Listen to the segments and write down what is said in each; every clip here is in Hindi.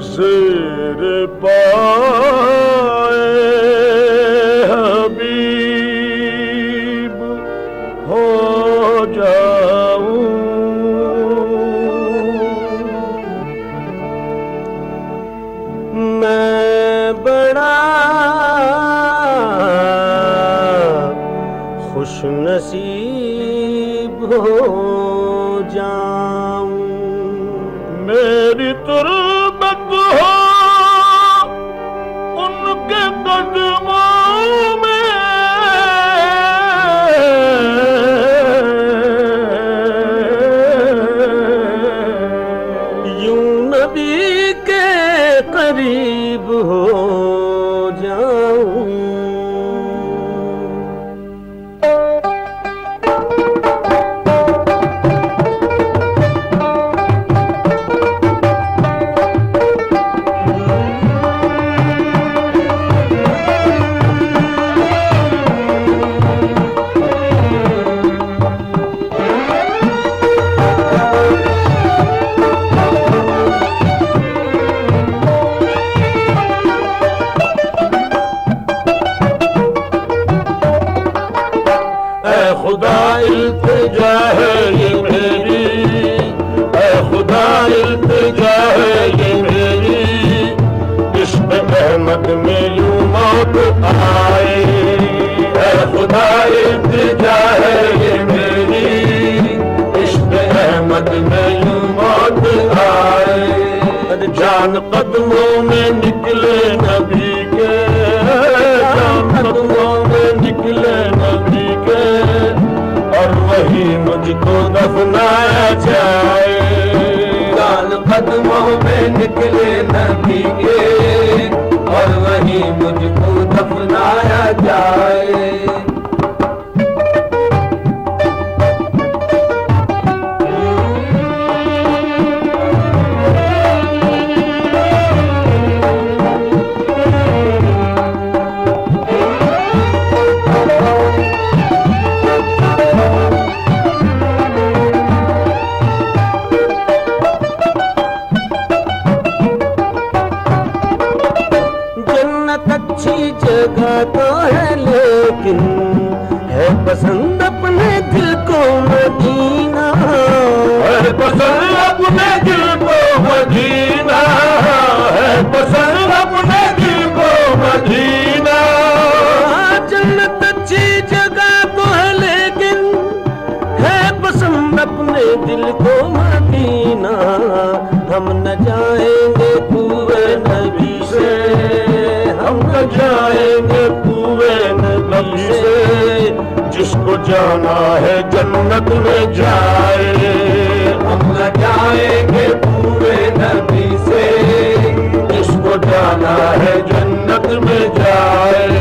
शेर पाए हबीब हो जाऊं। मैं बड़ा खुश नसीब हो जाऊं। मेरी तुरबत हो उनके कदमों में, यूं नबी के करीब हो जाऊं। खुदा इल्तिजा है ये मेरी, ऐ खुदा इल्तिजा है ये मेरी, इश्क़ अहमद में यूं मौत आए। ऐ खुदा इल्तिजा है ये मेरी, इश्क़ अहमद में यूं मौत आए। जान कदमों में निकले नबी के, जान कदमों में निकले नबी के, और वही मुझको दफनाया जाए। जान कदमों में निकले नबी के, और वही मुझको दफनाया जाए। अच्छी जगह तो है लेकिन है पसंद अपने दिल को मदीना, है पसंद अपने दिल को मदीना, है पसंद अपने दिल को मदीना। जन्नत अच्छी जगह तो है लेकिन है पसंद अपने दिल को मदीना। हम न जाएंगे कुए नबी से, हम न जाएंगे कुए नबी से, जिसको जाना है जन्नत में जाए। हम न जाएंगे कुए नबी से, जिसको जाना है जन्नत में जाए।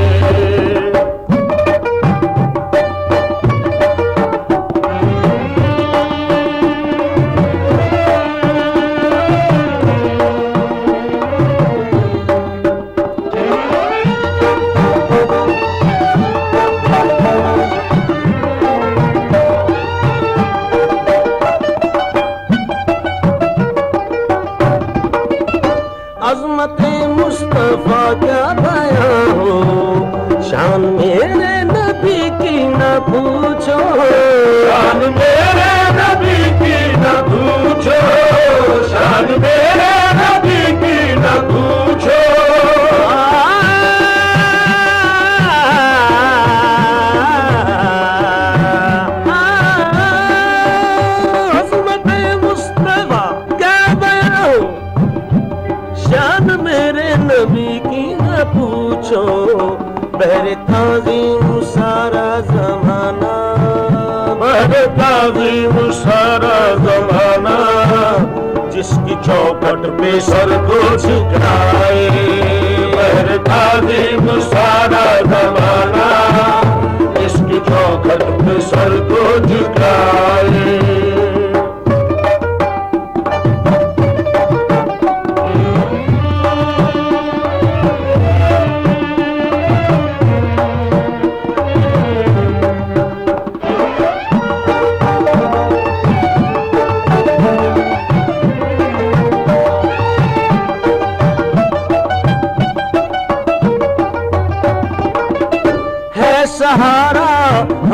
अज़मते मुस्तफा क्या बयां हो, शान मेरे नबी की न पूछो, शान मेरे नबी की न पूछो, शान मेरे नबी की न पूछो। अज़मते मुस्तफा क्या बयां हो, शान मेरे नबी की न पूछो। बहरे ताज़ीम सारा ज़माना, बहरे ताज़ीम सारा ज़माना, जिसकी चौखट पे सर को झुकाए। बहरे ताज़ीम सारा ज़माना, जिसकी चौखट पे सर को झुकाए।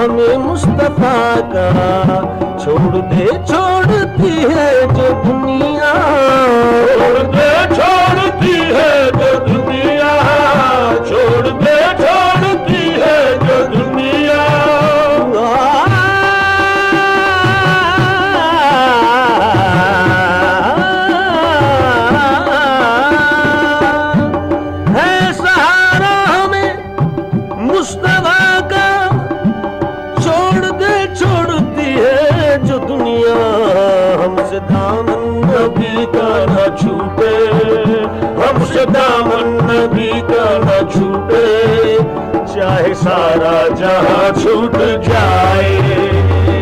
हमें मुस्तफा का, छोड़ दे छोड़ती है जो दुनिया, छोड़ दे छोड़ती है जो दुनिया, छोड़ दे छोड़ती है जो दुनिया। है सहारा हमें मुस्तफा का, छोड़ दे छोड़ती है जो दुनिया। हमसे दामन नबी का न छूटे, हमसे दामन नबी का न छूटे, चाहे सारा जहां छूट जाए।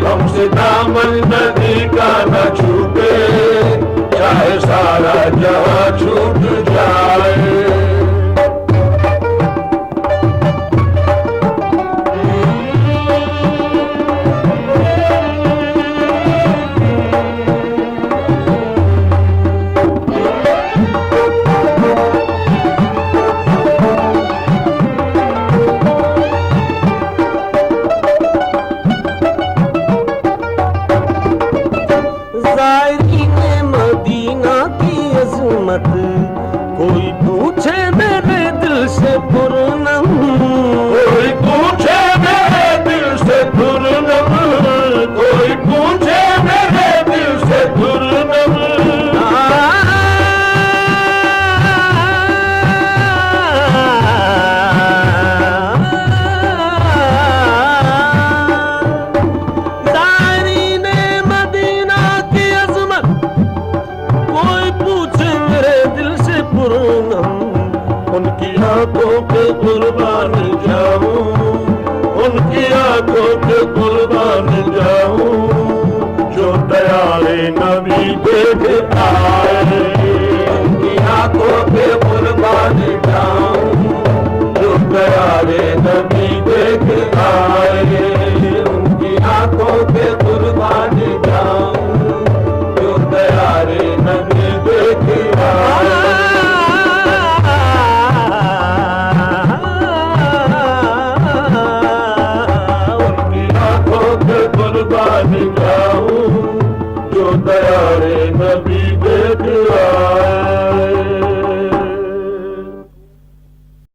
हमसे दामन नबी का न छूटे, चाहे सारा जहां छूट जाए। ज़ायरीने मदीना की अज़मत, कोई पूछे मेरे दिल से पुरनम, कोई पूछे मेरे दिल से पुरनम, कोई पूछे मेरे दिल से पुरनम। ज़ायरीने मदीना की अज़मत, कोई पूछे मेरे दिल से पुरनम, उनकी आंखों पे कुर्बान जाऊं, उनकी आंखों पे कुर्बान जाऊं, जो दयाले नबी देख आ